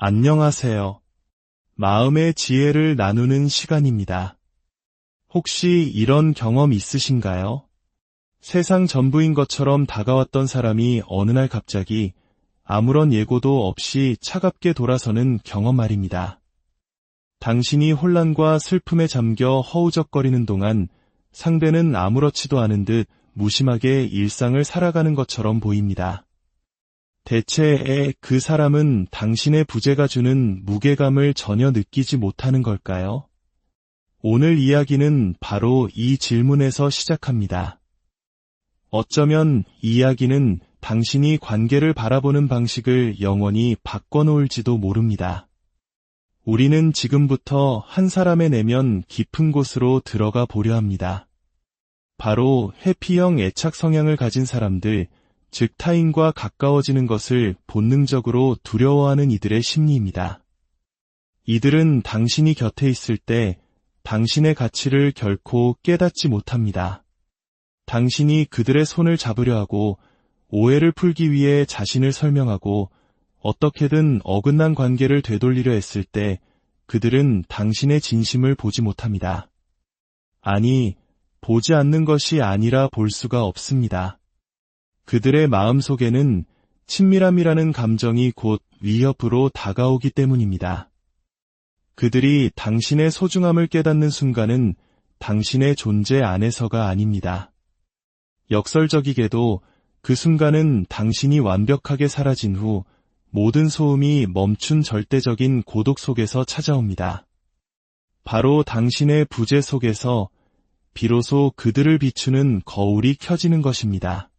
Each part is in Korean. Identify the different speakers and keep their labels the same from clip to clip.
Speaker 1: 안녕하세요. 마음의 지혜를 나누는 시간입니다. 혹시 이런 경험 있으신가요? 세상 전부인 것처럼 다가왔던 사람이 어느 날 갑자기 아무런 예고도 없이 차갑게 돌아서는 경험 말입니다. 당신이 혼란과 슬픔에 잠겨 허우적거리는 동안 상대는 아무렇지도 않은 듯 무심하게 일상을 살아가는 것처럼 보입니다. 대체 그 사람은 당신의 부재가 주는 무게감을 전혀 느끼지 못하는 걸까요? 오늘 이야기는 바로 이 질문에서 시작합니다. 어쩌면 이 이야기는 당신이 관계를 바라보는 방식을 영원히 바꿔놓을지도 모릅니다. 우리는 지금부터 한 사람의 내면 깊은 곳으로 들어가 보려 합니다. 바로 회피형 애착 성향을 가진 사람들, 즉 타인과 가까워지는 것을 본능적으로 두려워하는 이들의 심리입니다. 이들은 당신이 곁에 있을 때 당신의 가치를 결코 깨닫지 못합니다. 당신이 그들의 손을 잡으려 하고 오해를 풀기 위해 자신을 설명하고 어떻게든 어긋난 관계를 되돌리려 했을 때 그들은 당신의 진심을 보지 못합니다. 아니, 보지 않는 것이 아니라 볼 수가 없습니다. 그들의 마음속에는 친밀함이라는 감정이 곧 위협으로 다가오기 때문입니다. 그들이 당신의 소중함을 깨닫는 순간은 당신의 존재 안에서가 아닙니다. 역설적이게도 그 순간은 당신이 완벽하게 사라진 후 모든 소음이 멈춘 절대적인 고독 속에서 찾아옵니다. 바로 당신의 부재 속에서 비로소 그들을 비추는 거울이 켜지는 것입니다.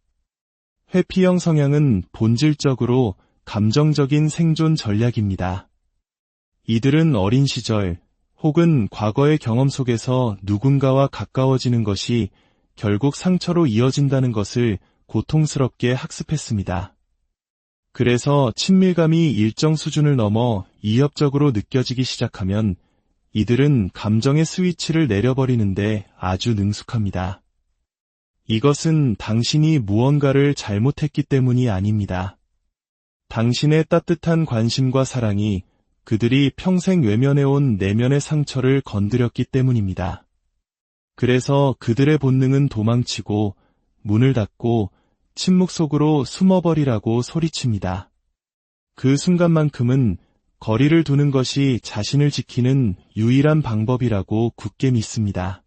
Speaker 1: 회피형 성향은 본질적으로 감정적인 생존 전략입니다. 이들은 어린 시절 혹은 과거의 경험 속에서 누군가와 가까워지는 것이 결국 상처로 이어진다는 것을 고통스럽게 학습했습니다. 그래서 친밀감이 일정 수준을 넘어 이협적으로 느껴지기 시작하면 이들은 감정의 스위치를 내려버리는데 아주 능숙합니다. 이것은 당신이 무언가를 잘못했기 때문이 아닙니다. 당신의 따뜻한 관심과 사랑이 그들이 평생 외면해온 내면의 상처를 건드렸기 때문입니다. 그래서 그들의 본능은 도망치고 문을 닫고 침묵 속으로 숨어버리라고 소리칩니다. 그 순간만큼은 거리를 두는 것이 자신을 지키는 유일한 방법이라고 굳게 믿습니다.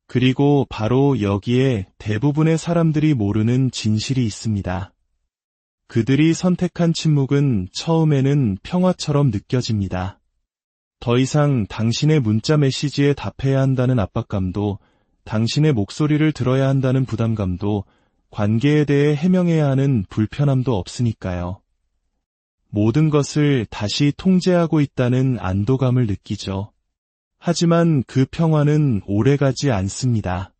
Speaker 1: 그리고 바로 여기에 대부분의 사람들이 모르는 진실이 있습니다. 그들이 선택한 침묵은 처음에는 평화처럼 느껴집니다. 더 이상 당신의 문자 메시지에 답해야 한다는 압박감도, 당신의 목소리를 들어야 한다는 부담감도, 관계에 대해 해명해야 하는 불편함도 없으니까요. 모든 것을 다시 통제하고 있다는 안도감을 느끼죠. 하지만 그 평화는 오래가지 않습니다.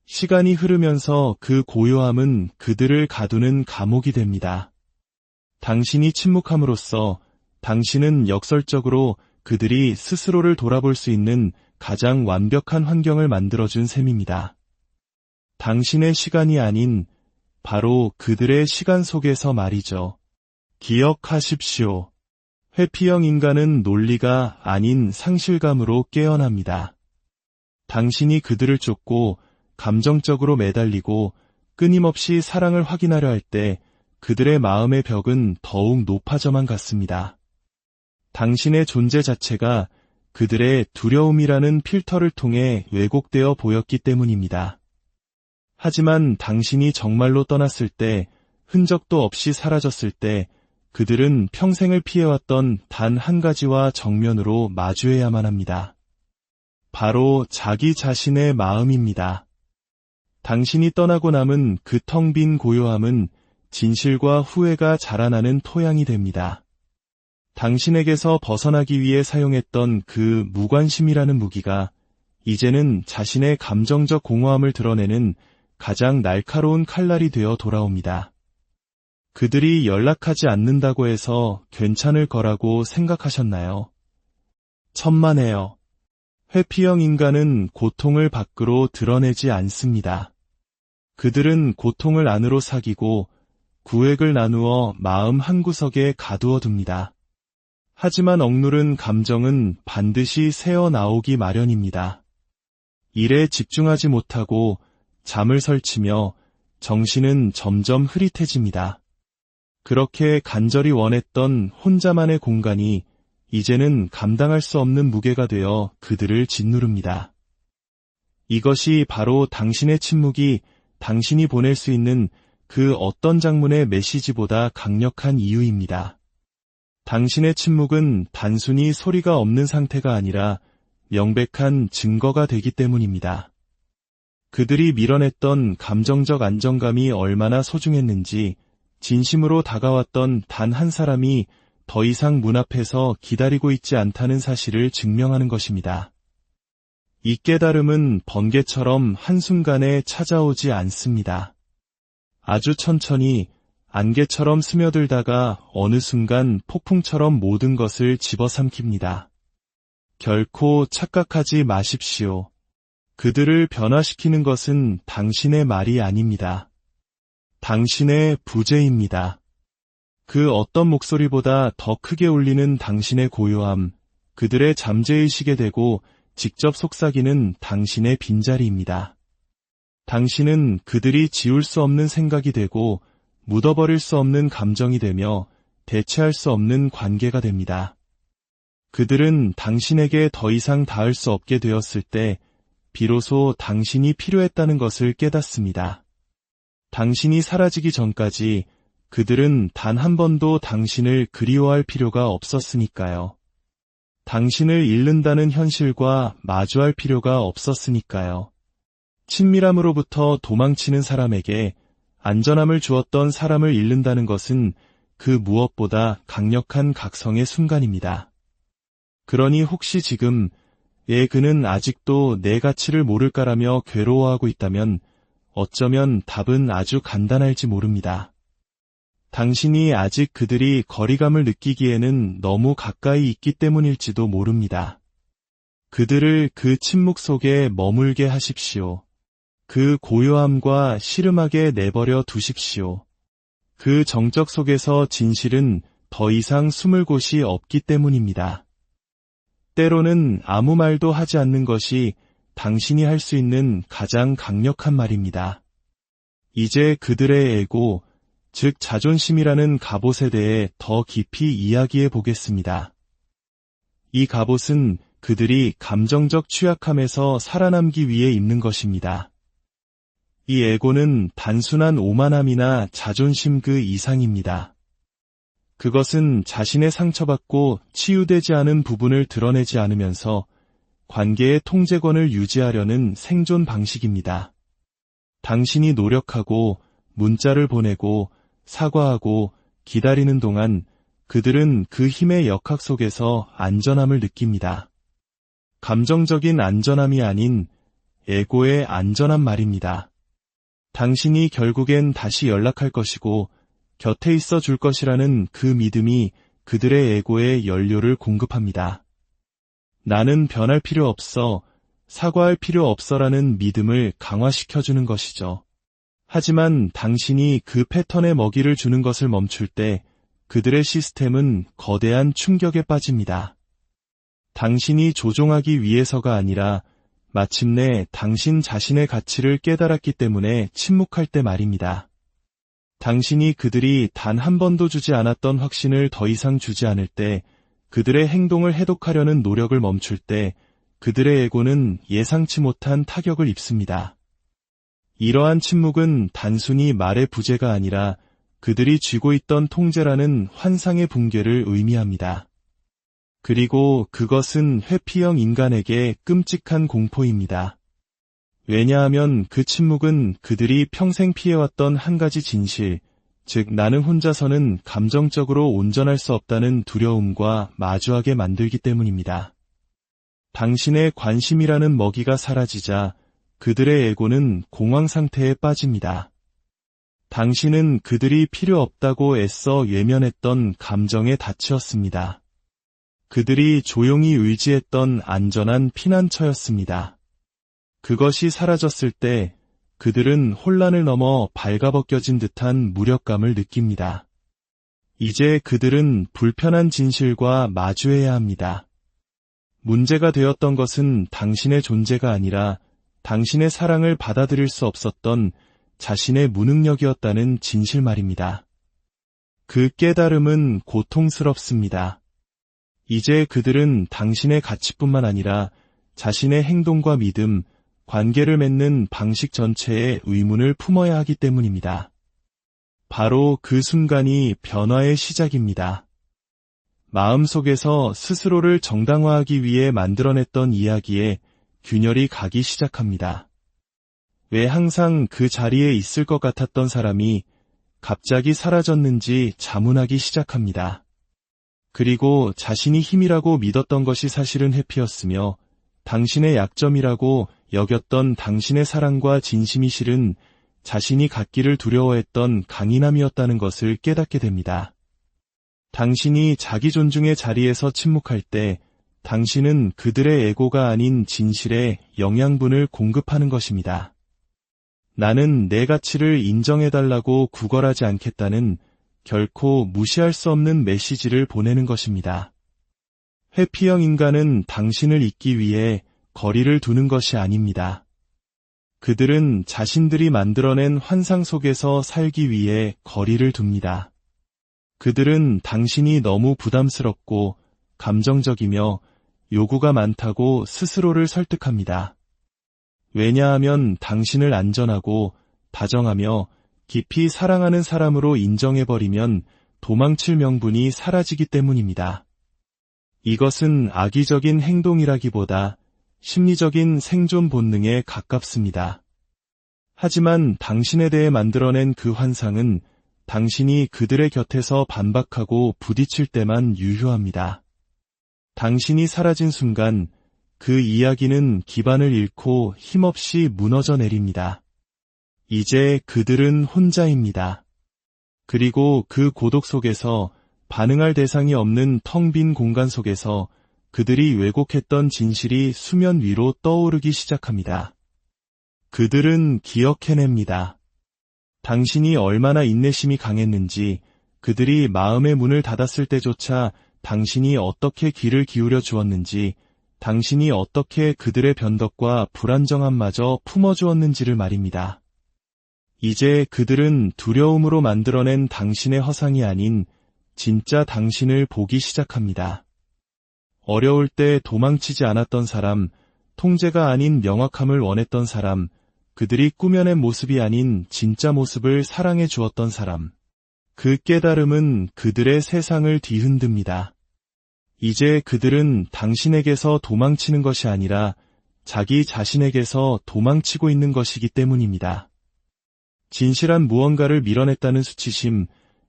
Speaker 1: 시간이 흐르면서 그 고요함은 그들을 가두는 감옥이 됩니다. 당신이 침묵함으로써 당신은 역설적으로 그들이 스스로를 돌아볼 수 있는 가장 완벽한 환경을 만들어준 셈입니다. 당신의 시간이 아닌 바로 그들의 시간 속에서 말이죠. 기억하십시오. 회피형 인간은 논리가 아닌 상실감으로 깨어납니다. 당신이 그들을 쫓고 감정적으로 매달리고 끊임없이 사랑을 확인하려 할 때 그들의 마음의 벽은 더욱 높아져만 갔습니다. 당신의 존재 자체가 그들의 두려움이라는 필터를 통해 왜곡되어 보였기 때문입니다. 하지만 당신이 정말로 떠났을 때, 흔적도 없이 사라졌을 때 그들은 평생을 피해왔던 단 한 가지와 정면으로 마주해야만 합니다. 바로 자기 자신의 마음입니다. 당신이 떠나고 남은 그 텅 빈 고요함은 진실과 후회가 자라나는 토양이 됩니다. 당신에게서 벗어나기 위해 사용했던 그 무관심이라는 무기가 이제는 자신의 감정적 공허함을 드러내는 가장 날카로운 칼날이 되어 돌아옵니다. 그들이 연락하지 않는다고 해서 괜찮을 거라고 생각하셨나요? 천만에요. 회피형 인간은 고통을 밖으로 드러내지 않습니다. 그들은 고통을 안으로 사귀고 구획을 나누어 마음 한구석에 가두어 둡니다. 하지만 억누른 감정은 반드시 새어 나오기 마련입니다. 일에 집중하지 못하고 잠을 설치며 정신은 점점 흐릿해집니다. 그렇게 간절히 원했던 혼자만의 공간이 이제는 감당할 수 없는 무게가 되어 그들을 짓누릅니다. 이것이 바로 당신의 침묵이 당신이 보낼 수 있는 그 어떤 장문의 메시지보다 강력한 이유입니다. 당신의 침묵은 단순히 소리가 없는 상태가 아니라 명백한 증거가 되기 때문입니다. 그들이 밀어냈던 감정적 안정감이 얼마나 소중했는지 진심으로 다가왔던 단 한 사람이 더 이상 문 앞에서 기다리고 있지 않다는 사실을 증명하는 것입니다. 이 깨달음은 번개처럼 한순간에 찾아오지 않습니다. 아주 천천히 안개처럼 스며들다가 어느 순간 폭풍처럼 모든 것을 집어삼킵니다. 결코 착각하지 마십시오. 그들을 변화시키는 것은 당신의 말이 아닙니다. 당신의 부재입니다. 그 어떤 목소리보다 더 크게 울리는 당신의 고요함, 그들의 잠재의식에 대고 직접 속삭이는 당신의 빈자리입니다. 당신은 그들이 지울 수 없는 생각이 되고 묻어버릴 수 없는 감정이 되며 대체할 수 없는 관계가 됩니다. 그들은 당신에게 더 이상 닿을 수 없게 되었을 때 비로소 당신이 필요했다는 것을 깨닫습니다. 당신이 사라지기 전까지 그들은 단 한 번도 당신을 그리워할 필요가 없었으니까요. 당신을 잃는다는 현실과 마주할 필요가 없었으니까요. 친밀함으로부터 도망치는 사람에게 안전함을 주었던 사람을 잃는다는 것은 그 무엇보다 강력한 각성의 순간입니다. 그러니 혹시 지금 그는 아직도 내 가치를 모를까라며 괴로워하고 있다면 어쩌면 답은 아주 간단할지 모릅니다. 당신이 아직 그들이 거리감을 느끼기에는 너무 가까이 있기 때문일지도 모릅니다. 그들을 그 침묵 속에 머물게 하십시오. 그 고요함과 시름하게 내버려 두십시오. 그 정적 속에서 진실은 더 이상 숨을 곳이 없기 때문입니다. 때로는 아무 말도 하지 않는 것이 당신이 할 수 있는 가장 강력한 말입니다. 이제 그들의 에고, 즉 자존심이라는 갑옷에 대해 더 깊이 이야기해 보겠습니다. 이 갑옷은 그들이 감정적 취약함에서 살아남기 위해 입는 것입니다. 이 에고는 단순한 오만함이나 자존심 그 이상입니다. 그것은 자신의 상처받고 치유되지 않은 부분을 드러내지 않으면서 관계의 통제권을 유지하려는 생존 방식입니다. 당신이 노력하고 문자를 보내고 사과하고 기다리는 동안 그들은 그 힘의 역학 속에서 안전함을 느낍니다. 감정적인 안전함이 아닌 에고의 안전함 말입니다. 당신이 결국엔 다시 연락할 것이고 곁에 있어 줄 것이라는 그 믿음이 그들의 에고에 연료를 공급합니다. 나는 변할 필요 없어, 사과할 필요 없어라는 믿음을 강화시켜주는 것이죠. 하지만 당신이 그 패턴에 먹이를 주는 것을 멈출 때 그들의 시스템은 거대한 충격에 빠집니다. 당신이 조종하기 위해서가 아니라 마침내 당신 자신의 가치를 깨달았기 때문에 침묵할 때 말입니다. 당신이 그들이 단 한 번도 주지 않았던 확신을 더 이상 주지 않을 때, 그들의 행동을 해독하려는 노력을 멈출 때 그들의 에고는 예상치 못한 타격을 입습니다. 이러한 침묵은 단순히 말의 부재가 아니라 그들이 쥐고 있던 통제라는 환상의 붕괴를 의미합니다. 그리고 그것은 회피형 인간에게 끔찍한 공포입니다. 왜냐하면 그 침묵은 그들이 평생 피해왔던 한 가지 진실, 즉 나는 혼자서는 감정적으로 온전할 수 없다는 두려움과 마주하게 만들기 때문입니다. 당신의 관심이라는 먹이가 사라지자 그들의 에고는 공황 상태에 빠집니다. 당신은 그들이 필요 없다고 애써 외면했던 감정의 닻이었습니다. 그들이 조용히 의지했던 안전한 피난처였습니다. 그것이 사라졌을 때 그들은 혼란을 넘어 발가벗겨진 듯한 무력감을 느낍니다. 이제 그들은 불편한 진실과 마주해야 합니다. 문제가 되었던 것은 당신의 존재가 아니라 당신의 사랑을 받아들일 수 없었던 자신의 무능력이었다는 진실 말입니다. 그 깨달음은 고통스럽습니다. 이제 그들은 당신의 가치뿐만 아니라 자신의 행동과 믿음, 관계를 맺는 방식 전체에 의문을 품어야 하기 때문입니다. 바로 그 순간이 변화의 시작입니다. 마음속에서 스스로를 정당화하기 위해 만들어냈던 이야기에 균열이 가기 시작합니다. 왜 항상 그 자리에 있을 것 같았던 사람이 갑자기 사라졌는지 자문하기 시작합니다. 그리고 자신이 힘이라고 믿었던 것이 사실은 회피였으며 당신의 약점이라고 여겼던 당신의 사랑과 진심이 실은 자신이 갖기를 두려워했던 강인함이었다는 것을 깨닫게 됩니다. 당신이 자기 존중의 자리에서 침묵할 때 당신은 그들의 에고가 아닌 진실에 영양분을 공급하는 것입니다. 나는 내 가치를 인정해달라고 구걸하지 않겠다는 결코 무시할 수 없는 메시지를 보내는 것입니다. 회피형 인간은 당신을 잊기 위해 거리를 두는 것이 아닙니다. 그들은 자신들이 만들어낸 환상 속에서 살기 위해 거리를 둡니다. 그들은 당신이 너무 부담스럽고 감정적이며 요구가 많다고 스스로를 설득합니다. 왜냐하면 당신을 안전하고 다정하며 깊이 사랑하는 사람으로 인정해버리면 도망칠 명분이 사라지기 때문입니다. 이것은 악의적인 행동이라기보다 심리적인 생존 본능에 가깝습니다. 하지만 당신에 대해 만들어낸 그 환상은 당신이 그들의 곁에서 반박하고 부딪힐 때만 유효합니다. 당신이 사라진 순간 그 이야기는 기반을 잃고 힘없이 무너져 내립니다. 이제 그들은 혼자입니다. 그리고 그 고독 속에서 반응할 대상이 없는 텅 빈 공간 속에서 그들이 왜곡했던 진실이 수면 위로 떠오르기 시작합니다. 그들은 기억해냅니다. 당신이 얼마나 인내심이 강했는지, 그들이 마음의 문을 닫았을 때조차 당신이 어떻게 귀를 기울여 주었는지, 당신이 어떻게 그들의 변덕과 불안정함마저 품어주었는지를 말입니다. 이제 그들은 두려움으로 만들어낸 당신의 허상이 아닌 진짜 당신을 보기 시작합니다. 어려울 때 도망치지 않았던 사람, 통제가 아닌 명확함을 원했던 사람, 그들이 꾸며낸 모습이 아닌 진짜 모습을 사랑해 주었던 사람. 그 깨달음은 그들의 세상을 뒤흔듭니다. 이제 그들은 당신에게서 도망치는 것이 아니라 자기 자신에게서 도망치고 있는 것이기 때문입니다. 진실한 무언가를 밀어냈다는 수치심,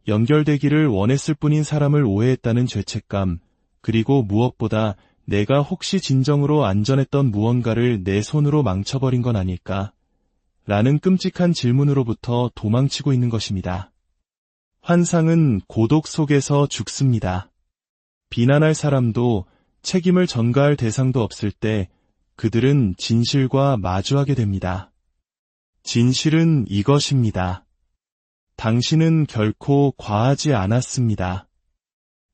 Speaker 1: 연결되기를 원했을 뿐인 사람을 오해했다는 죄책감, 그리고 무엇보다 내가 혹시 진정으로 안전했던 무언가를 내 손으로 망쳐버린 건 아닐까? 라는 끔찍한 질문으로부터 도망치고 있는 것입니다. 환상은 고독 속에서 죽습니다. 비난할 사람도 책임을 전가할 대상도 없을 때 그들은 진실과 마주하게 됩니다. 진실은 이것입니다. 당신은 결코 과하지 않았습니다.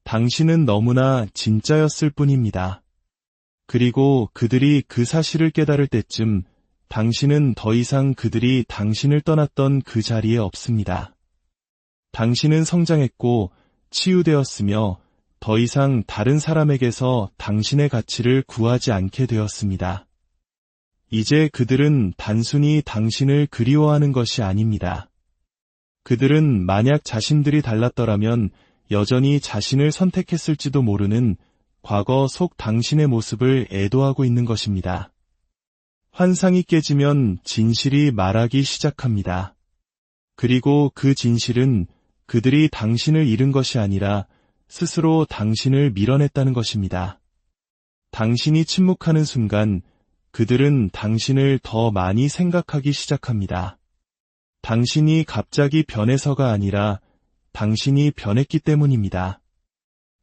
Speaker 1: 당신은 너무나 진짜였을 뿐입니다. 그리고 그들이 그 사실을 깨달을 때쯤 당신은 더 이상 그들이 당신을 떠났던 그 자리에 없습니다. 당신은 성장했고 치유되었으며 더 이상 다른 사람에게서 당신의 가치를 구하지 않게 되었습니다. 이제 그들은 단순히 당신을 그리워하는 것이 아닙니다. 그들은 만약 자신들이 달랐더라면 여전히 자신을 선택했을지도 모르는 과거 속 당신의 모습을 애도하고 있는 것입니다. 환상이 깨지면 진실이 말하기 시작합니다. 그리고 그 진실은 그들이 당신을 잃은 것이 아니라 스스로 당신을 밀어냈다는 것입니다. 당신이 침묵하는 순간 그들은 당신을 더 많이 생각하기 시작합니다. 당신이 갑자기 변해서가 아니라 당신이 변했기 때문입니다.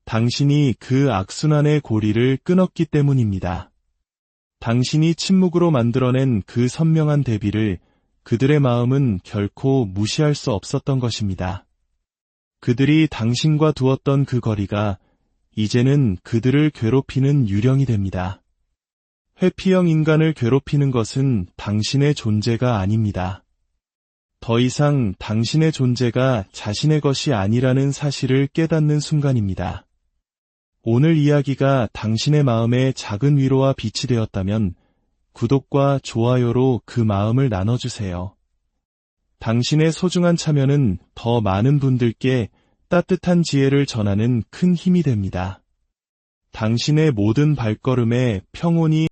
Speaker 1: 당신이 그 악순환의 고리를 끊었기 때문입니다. 당신이 침묵으로 만들어낸 그 선명한 대비를 그들의 마음은 결코 무시할 수 없었던 것입니다. 그들이 당신과 두었던 그 거리가 이제는 그들을 괴롭히는 유령이 됩니다. 회피형 인간을 괴롭히는 것은 당신의 존재가 아닙니다. 더 이상 당신의 존재가 자신의 것이 아니라는 사실을 깨닫는 순간입니다. 오늘 이야기가 당신의 마음에 작은 위로와 빛이 되었다면 구독과 좋아요로 그 마음을 나눠주세요. 당신의 소중한 참여는 더 많은 분들께 따뜻한 지혜를 전하는 큰 힘이 됩니다. 당신의 모든 발걸음에 평온이